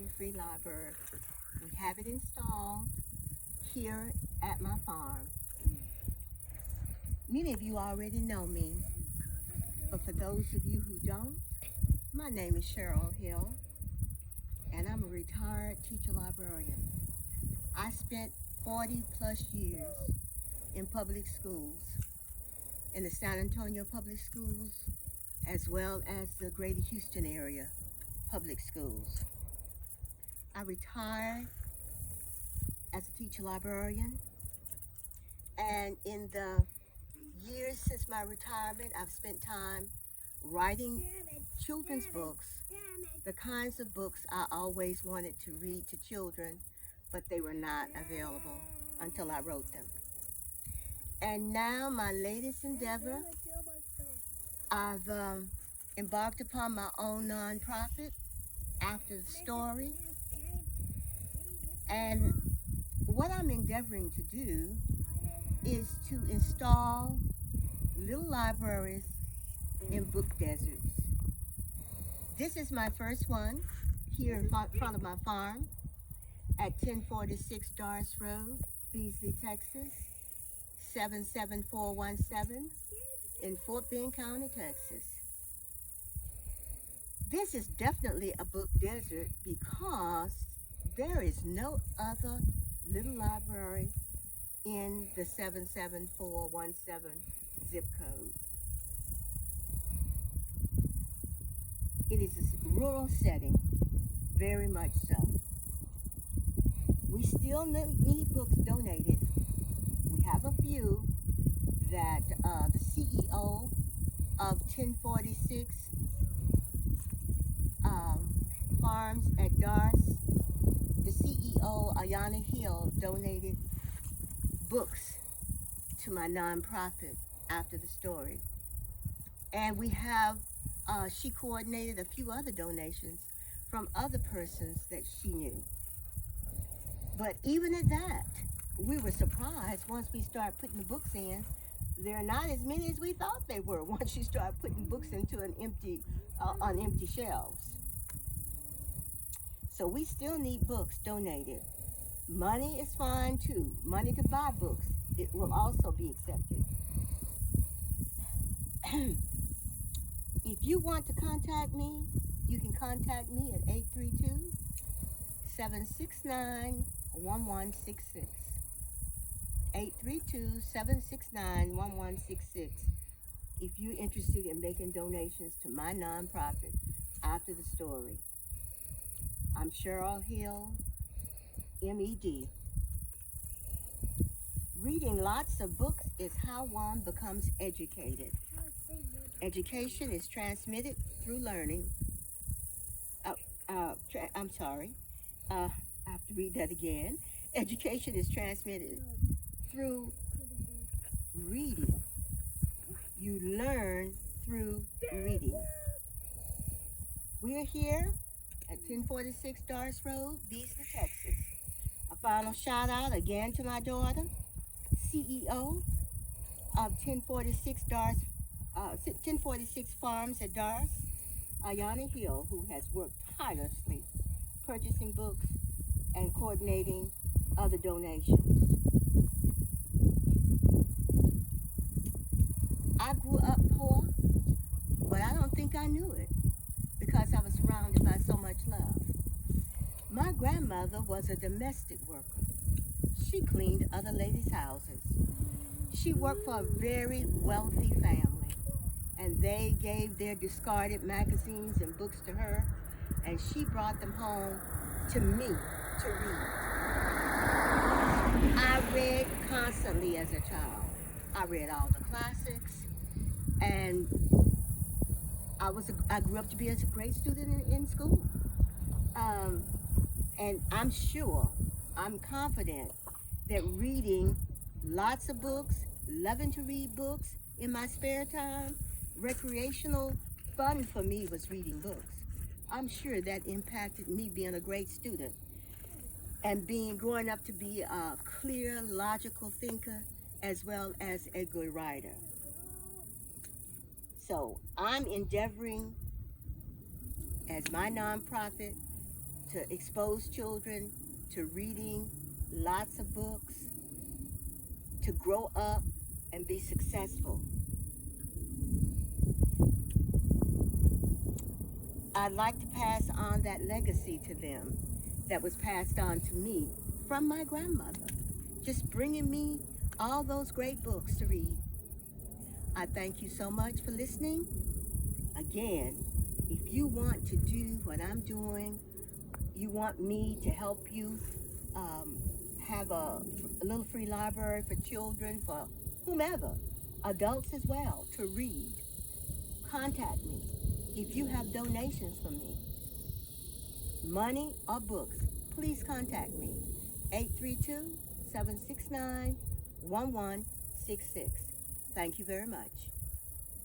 free library. We have it installed here at my farm. Many of you already know me, but for those of you who don't, my name is Cheryl Hill, and I'm a retired teacher librarian. I spent 40 plus years in public schools, in the San Antonio public schools, as well as the Greater Houston area public schools. I retired as a teacher librarian, and in the years since my retirement, I've spent time writing children's books, the kinds of books I always wanted to read to children, but they were not available until I wrote them. And now my latest endeavor, I've embarked upon my own nonprofit, After the Story. And what I'm endeavoring to do is to install little libraries in book deserts. This is my first one here in front of my farm at 1046 Doris Road, Beasley, Texas, 77417 in Fort Bend County, Texas. This is definitely a book desert because there is no other little library in the 77417 zip code. It is a rural setting, very much so. We still need books donated. We have a few that the CEO of 1046 Farms at Doris, the CEO, Ayana Hill, donated books to my nonprofit After the Story. And we have, she coordinated a few other donations from other persons that she knew. But even at that, we were surprised once we started putting the books in. There are not as many as we thought they were once you start putting books into an on empty shelves. So we still need books donated. Money is fine too. Money to buy books, it will also be accepted. If you want to contact me, you can contact me at 832-769-1166. 832-769-1166 if you're interested in making donations to my nonprofit After the Story. I'm Cheryl Hill, M.Ed. Reading lots of books is how one becomes educated. Education is transmitted through learning. I'm sorry. I have to read that again. Education is transmitted through reading. You learn through reading. We're here at 1046 Doris Road, Beasley, Texas. A final shout out again to my daughter, CEO of 1046 Farms at Doris, Ayana Hill, who has worked tirelessly purchasing books and coordinating other donations. I grew up poor, but I don't think I knew it because I was surrounded by so much love. My grandmother was a domestic worker. She cleaned other ladies' houses. She worked for a very wealthy family, and they gave their discarded magazines and books to her, and she brought them home to me to read. I read constantly as a child. I read all the classics, and I grew up to be a great student in school. And I'm confident that reading lots of books, loving to read books in my spare time, recreational fun for me was reading books. I'm sure that impacted me being a great student and growing up to be a clear, logical thinker as well as a good writer. So I'm endeavoring as my nonprofit to expose children to reading lots of books, to grow up and be successful. I'd like to pass on that legacy to them that was passed on to me from my grandmother, just bringing me all those great books to read. I thank you so much for listening. Again, if you want to do what I'm doing, you want me to help you have a little free library for children, for whomever, adults as well, to read, contact me. If you have donations for me, money or books, please contact me. 832-769-1166. Thank you very much.